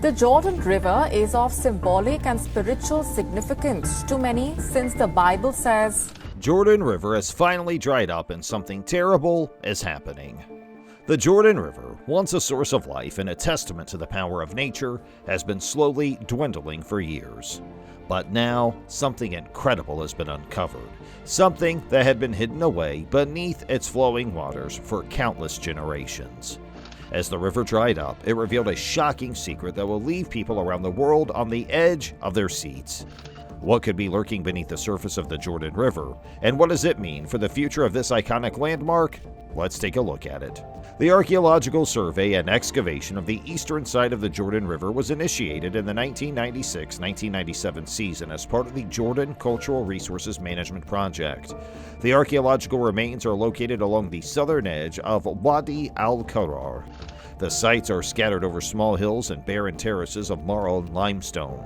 The Jordan River is of symbolic and spiritual significance to many since the Bible says, Jordan River has finally dried up and something terrible is happening. The Jordan River, once a source of life and a testament to the power of nature, has been slowly dwindling for years. But now, something incredible has been uncovered. Something that had been hidden away beneath its flowing waters for countless generations. As the river dried up, it revealed a shocking secret that will leave people around the world on the edge of their seats. What could be lurking beneath the surface of the Jordan River, and what does it mean for the future of this iconic landmark? Let's take a look at it. The Archaeological survey and excavation of the eastern side of the Jordan River was initiated in the 1996-1997 season as part of the Jordan Cultural Resources Management Project. The archaeological remains are located along the southern edge of Wadi al-Kharrar. The sites are scattered over small hills and barren terraces of marl and limestone.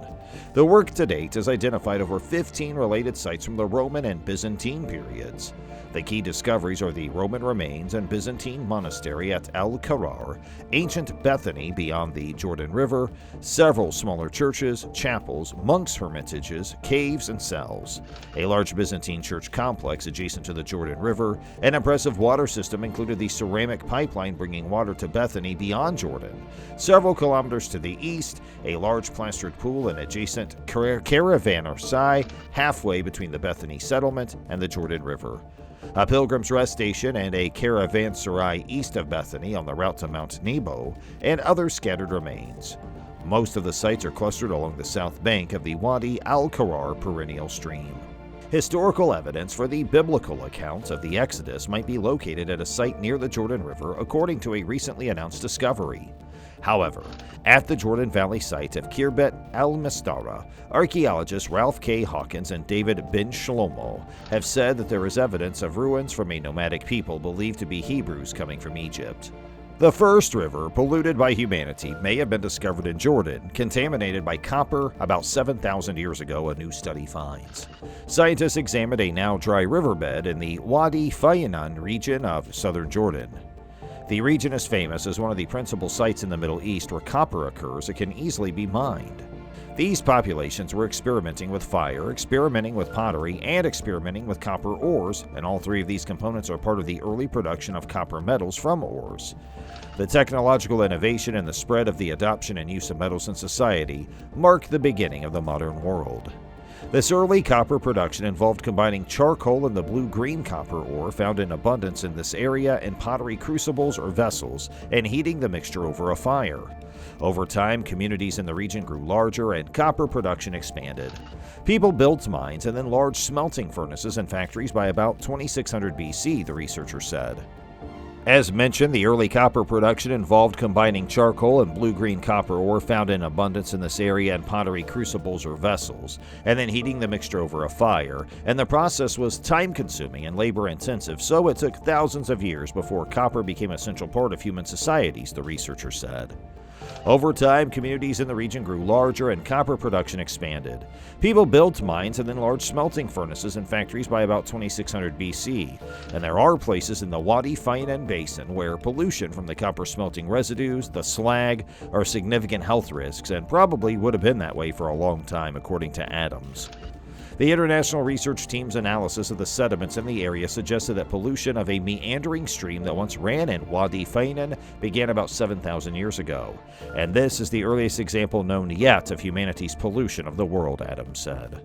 The work to date has identified over 15 related sites from the Roman and Byzantine periods. The key discoveries are the Roman remains and Byzantine monastery at al-Kharrar, ancient Bethany beyond the Jordan River, several smaller churches, chapels, monks' hermitages, caves, and cells, a large Byzantine church complex adjacent to the Jordan River. An impressive water system included the ceramic pipeline bringing water to Bethany beyond Jordan. Several kilometers to the east, a large plastered pool and adjacent caravanserai halfway between the Bethany settlement and the Jordan River. A pilgrim's rest station and a caravanserai east of Bethany on the route to Mount Nebo, and other scattered remains. Most of the sites are clustered along the south bank of the Wadi al-Kharrar perennial stream. Historical evidence for the biblical account of the Exodus might be located at a site near the Jordan River, according to a recently announced discovery. However, at the Jordan Valley site of Khirbet al-Mastara, archaeologists Ralph K. Hawkins and David Ben Shlomo have said that there is evidence of ruins from a nomadic people believed to be Hebrews coming from Egypt. The first river polluted by humanity may have been discovered in Jordan, contaminated by copper about 7,000 years ago, a new study finds. Scientists examined a now dry riverbed in the Wadi Faynan region of southern Jordan. The region is famous as one of the principal sites in the Middle East where copper occurs that can easily be mined. These populations were experimenting with fire, experimenting with pottery, and experimenting with copper ores, and all three of these components are part of the early production of copper metals from ores. The technological innovation and the spread of the adoption and use of metals in society marked the beginning of the modern world. This early copper production involved combining charcoal and the blue-green copper ore found in abundance in this area in pottery crucibles or vessels and heating the mixture over a fire. Over time, communities in the region grew larger and copper production expanded. People built mines and then large smelting furnaces and factories by about 2600 BC, the researcher said. As mentioned, the early copper production involved combining charcoal and blue-green copper ore found in abundance in this area in pottery crucibles or vessels, and then heating the mixture over a fire, and the process was time-consuming and labor-intensive, so it took thousands of years before copper became a central part of human societies, the researcher said. Over time, communities in the region grew larger and copper production expanded. People built mines and then large smelting furnaces and factories by about 2600 BC, and there are places in the Wadi Faynan Basin where pollution from the copper smelting residues, the slag, are significant health risks and probably would have been that way for a long time, according to Adams. The international research team's analysis of the sediments in the area suggested that pollution of a meandering stream that once ran in Wadi Faynan began about 7,000 years ago. And this is the earliest example known yet of humanity's pollution of the world, Adams said.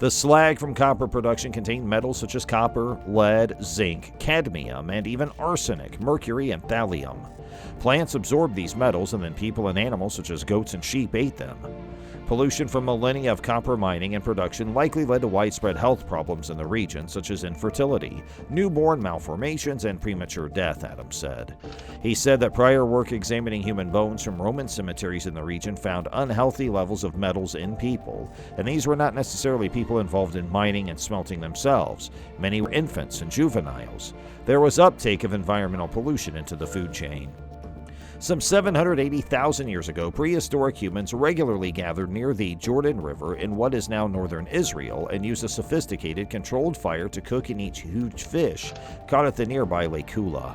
The slag from copper production contained metals such as copper, lead, zinc, cadmium, and even arsenic, mercury, and thallium. Plants absorbed these metals, and then people and animals such as goats and sheep ate them. Pollution from millennia of copper mining and production likely led to widespread health problems in the region, such as infertility, newborn malformations, and premature death, Adams said. He said that prior work examining human bones from Roman cemeteries in the region found unhealthy levels of metals in people, and these were not necessarily people involved in mining and smelting themselves. Many were infants and juveniles. There was uptake of environmental pollution into the food chain. Some 780,000 years ago, prehistoric humans regularly gathered near the Jordan River in what is now northern Israel and used a sophisticated, controlled fire to cook and eat huge fish caught at the nearby Lake Kula.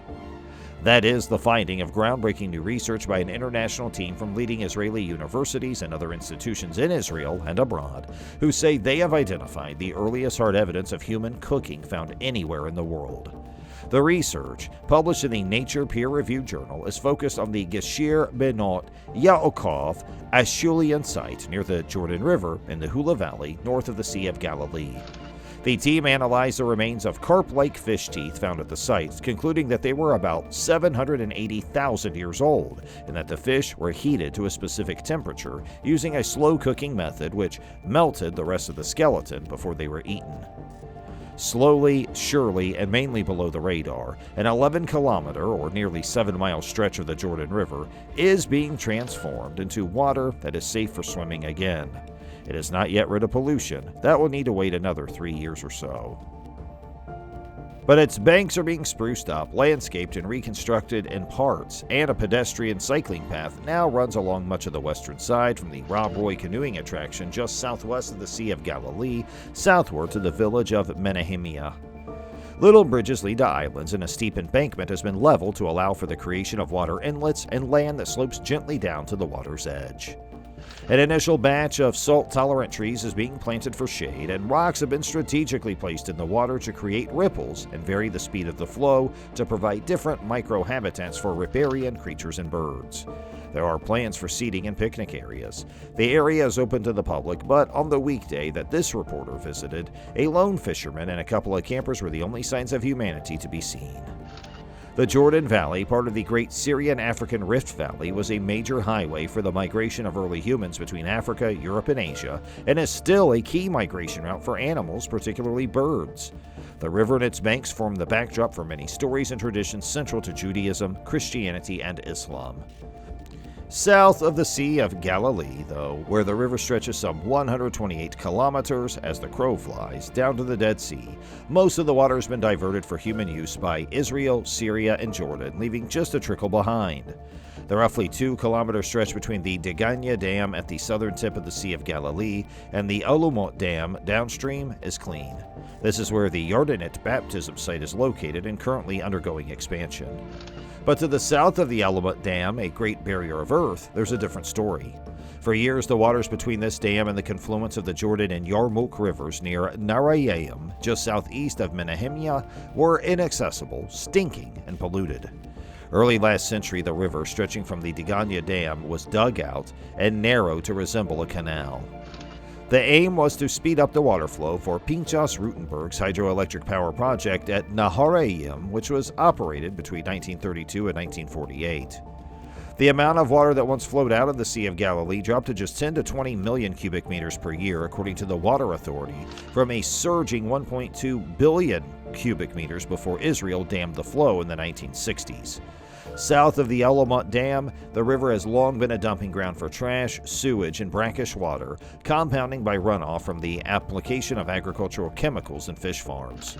That is the finding of groundbreaking new research by an international team from leading Israeli universities and other institutions in Israel and abroad, who say they have identified the earliest hard evidence of human cooking found anywhere in the world. The research, published in the Nature peer-reviewed journal, is focused on the Geshir Benot Yaakov Acheulean site near the Jordan River in the Hula Valley, north of the Sea of Galilee. The team analyzed the remains of carp-like fish teeth found at the site, concluding that they were about 780,000 years old, and that the fish were heated to a specific temperature using a slow-cooking method which melted the rest of the skeleton before they were eaten. Slowly, surely, and mainly below the radar, an 11-kilometer or nearly 7-mile stretch of the Jordan River is being transformed into water that is safe for swimming again. It is not yet rid of pollution. That will need to wait another 3 years or so. But its banks are being spruced up, landscaped, and reconstructed in parts, and a pedestrian cycling path now runs along much of the western side from the Rob Roy canoeing attraction just southwest of the Sea of Galilee, southward to the village of Menahemia. Little bridges lead to islands, and a steep embankment has been leveled to allow for the creation of water inlets and land that slopes gently down to the water's edge. An initial batch of salt-tolerant trees is being planted for shade, and rocks have been strategically placed in the water to create ripples and vary the speed of the flow to provide different microhabitats for riparian creatures and birds. There are plans for seating and picnic areas. The area is open to the public, but on the weekday that this reporter visited, a lone fisherman and a couple of campers were the only signs of humanity to be seen. The Jordan Valley, part of the Great Syrian-African Rift Valley, was a major highway for the migration of early humans between Africa, Europe, and Asia, and is still a key migration route for animals, particularly birds. The river and its banks form the backdrop for many stories and traditions central to Judaism, Christianity, and Islam. South of the Sea of Galilee, though, where the river stretches some 128 kilometers as the crow flies down to the Dead Sea, most of the water has been diverted for human use by Israel, Syria, and Jordan, leaving just a trickle behind. The roughly 2-kilometer stretch between the Degania Dam at the southern tip of the Sea of Galilee and the Olumot Dam downstream is clean. This is where the Yardenit baptism site is located and currently undergoing expansion. But to the south of the Olumot Dam, a great barrier of earth, there's a different story. For years, the waters between this dam and the confluence of the Jordan and Yarmouk rivers near Narayim, just southeast of Menahemia, were inaccessible, stinking, and polluted. Early last century, the river, stretching from the Degania Dam, was dug out and narrowed to resemble a canal. The aim was to speed up the water flow for Pinchas Rutenberg's hydroelectric power project at Naharayim, which was operated between 1932 and 1948. The amount of water that once flowed out of the Sea of Galilee dropped to just 10 to 20 million cubic meters per year, according to the Water Authority, from a surging 1.2 billion cubic meters before Israel dammed the flow in the 1960s. South of the Olumot Dam, the river has long been a dumping ground for trash, sewage, and brackish water, compounding by runoff from the application of agricultural chemicals and fish farms.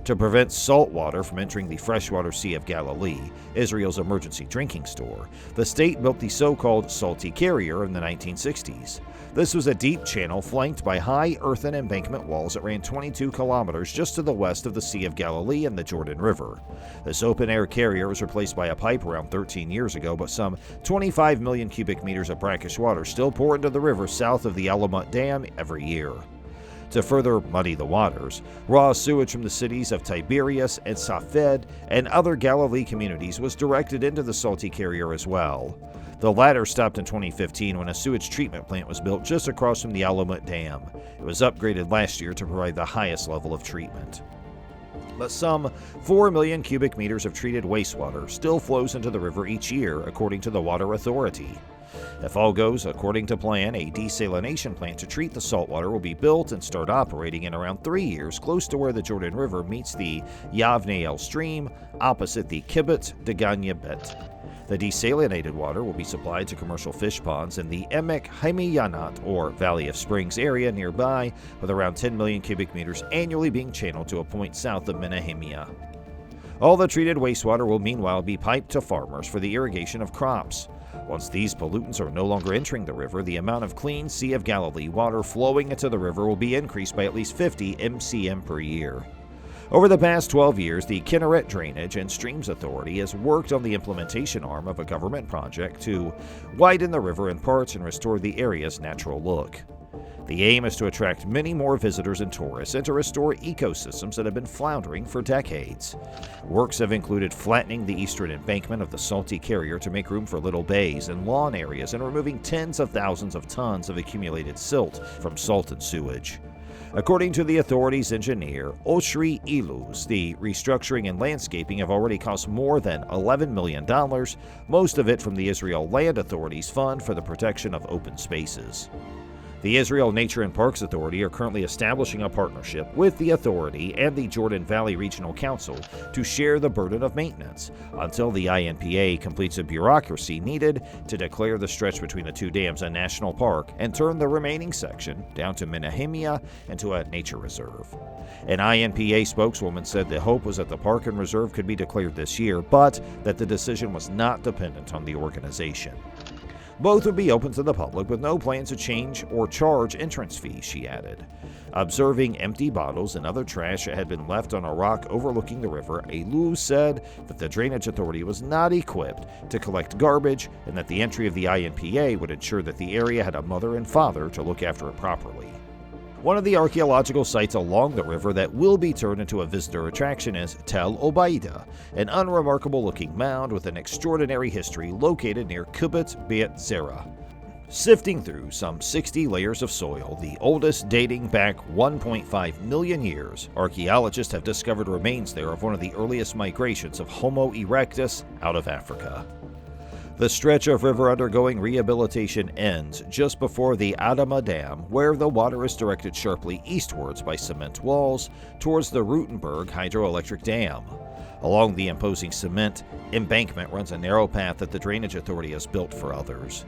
To prevent salt water from entering the freshwater Sea of Galilee, Israel's emergency drinking store, the state built the so-called Salty Carrier in the 1960s. This was a deep channel flanked by high earthen embankment walls that ran 22 kilometers just to the west of the Sea of Galilee and the Jordan River. This open-air carrier was replaced by a pipe around 13 years ago, but some 25 million cubic meters of brackish water still pour into the river south of the Olumot Dam every year. To further muddy the waters, raw sewage from the cities of Tiberias and Safed and other Galilee communities was directed into the Salty Carrier as well. The latter stopped in 2015 when a sewage treatment plant was built just across from the Olumot Dam. It was upgraded last year to provide the highest level of treatment. But some 4 million cubic meters of treated wastewater still flows into the river each year, according to the Water Authority. If all goes according to plan, a desalination plant to treat the saltwater will be built and start operating in around 3 years, close to where the Jordan River meets the Yavneel stream, opposite the Kibbutz Degania Bet. The desalinated water will be supplied to commercial fish ponds in the Emek Hamiyanat, or Valley of Springs area nearby, with around 10 million cubic meters annually being channeled to a point south of Menahemia. All the treated wastewater will meanwhile be piped to farmers for the irrigation of crops. Once these pollutants are no longer entering the river, the amount of clean Sea of Galilee water flowing into the river will be increased by at least 50 MCM per year. Over the past 12 years, the Kinneret Drainage and Streams Authority has worked on the implementation arm of a government project to widen the river in parts and restore the area's natural look. The aim is to attract many more visitors and tourists and to restore ecosystems that have been floundering for decades. Works have included flattening the eastern embankment of the salty carrier to make room for little bays and lawn areas and removing tens of thousands of tons of accumulated silt from salt and sewage. According to the authority's engineer, Oshri Iluz, the restructuring and landscaping have already cost more than $11 million, most of it from the Israel Land Authority's Fund for the Protection of Open Spaces. The Israel Nature and Parks Authority are currently establishing a partnership with the authority and the Jordan Valley Regional Council to share the burden of maintenance until the INPA completes the bureaucracy needed to declare the stretch between the two dams a national park and turn the remaining section down to Menahemia into a nature reserve. An INPA spokeswoman said the hope was that the park and reserve could be declared this year, but that the decision was not dependent on the organization. Both would be open to the public with no plans to change or charge entrance fees, she added. Observing empty bottles and other trash that had been left on a rock overlooking the river, Iluz said that the Drainage Authority was not equipped to collect garbage and that the entry of the INPA would ensure that the area had a mother and father to look after it properly. One of the archaeological sites along the river that will be turned into a visitor attraction is Tel Obaida, an unremarkable-looking mound with an extraordinary history located near Kibbutz Beit Zera. Sifting through some 60 layers of soil, the oldest dating back 1.5 million years, archaeologists have discovered remains there of one of the earliest migrations of Homo erectus out of Africa. The stretch of river undergoing rehabilitation ends just before the Adama Dam, where the water is directed sharply eastwards by cement walls towards the Rutenberg hydroelectric dam. Along the imposing cement embankment runs a narrow path that the Drainage Authority has built for others.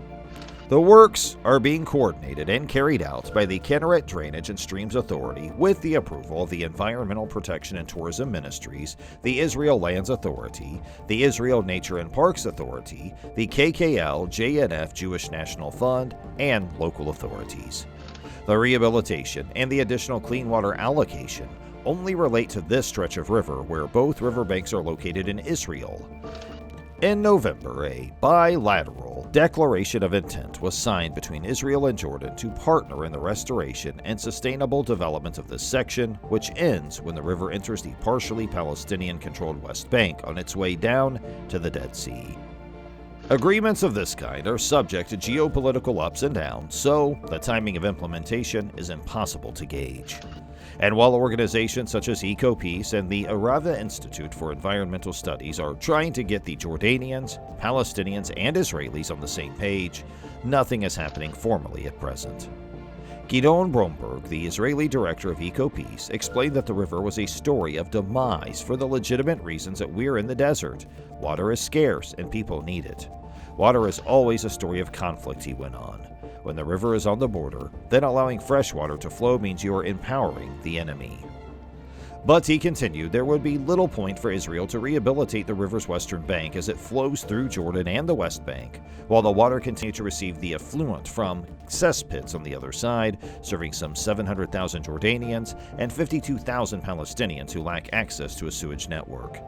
The works are being coordinated and carried out by the Kinneret Drainage and Streams Authority with the approval of the Environmental Protection and Tourism Ministries, the Israel Lands Authority, the Israel Nature and Parks Authority, the KKL-JNF Jewish National Fund, and local authorities. The rehabilitation and the additional clean water allocation only relate to this stretch of river where both riverbanks are located in Israel. In November, a bilateral declaration of intent was signed between Israel and Jordan to partner in the restoration and sustainable development of this section, which ends when the river enters the partially Palestinian-controlled West Bank on its way down to the Dead Sea. Agreements of this kind are subject to geopolitical ups and downs, so the timing of implementation is impossible to gauge. And while organizations such as EcoPeace and the Arava Institute for Environmental Studies are trying to get the Jordanians, Palestinians, and Israelis on the same page, nothing is happening formally at present. Gidon Bromberg, the Israeli director of EcoPeace, explained that the river was a story of demise for the legitimate reasons that we're in the desert. Water is scarce and people need it. Water is always a story of conflict, he went on. When the river is on the border, then allowing fresh water to flow means you are empowering the enemy. But he continued, there would be little point for Israel to rehabilitate the river's western bank as it flows through Jordan and the West Bank, while the water continued to receive the effluent from cesspits on the other side, serving some 700,000 Jordanians and 52,000 Palestinians who lack access to a sewage network.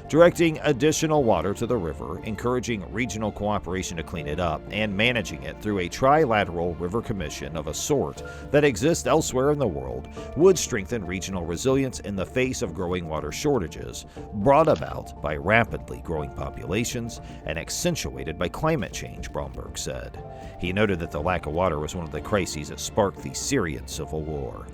Directing additional water to the river, encouraging regional cooperation to clean it up, and managing it through a trilateral river commission of a sort that exists elsewhere in the world would strengthen regional resilience in the face of growing water shortages, brought about by rapidly growing populations and accentuated by climate change, Bromberg said. He noted that the lack of water was one of the crises that sparked the Syrian civil war.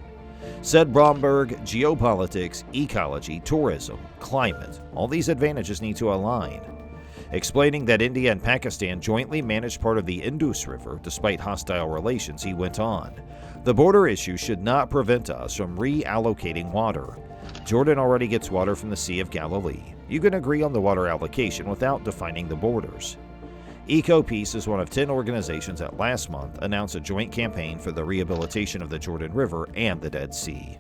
Said Bromberg, geopolitics, ecology, tourism, climate, all these advantages need to align. Explaining that India and Pakistan jointly managed part of the Indus River despite hostile relations, he went on, the border issue should not prevent us from reallocating water. Jordan already gets water from the Sea of Galilee. You can agree on the water allocation without defining the borders. EcoPeace is one of 10 organizations that last month announced a joint campaign for the rehabilitation of the Jordan River and the Dead Sea.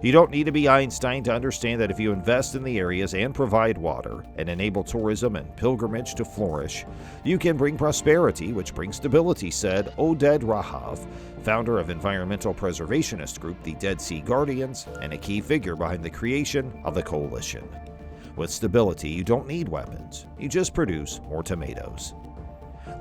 You don't need to be Einstein to understand that if you invest in the areas and provide water and enable tourism and pilgrimage to flourish, you can bring prosperity, which brings stability, said Oded Rahav, founder of environmental preservationist group the Dead Sea Guardians and a key figure behind the creation of the coalition. With stability, you don't need weapons. You just produce more tomatoes.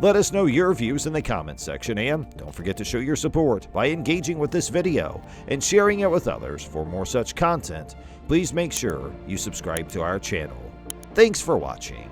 Let us know your views in the comments section, and don't forget to show your support by engaging with this video and sharing it with others. For more such content, please make sure you subscribe to our channel. Thanks for watching.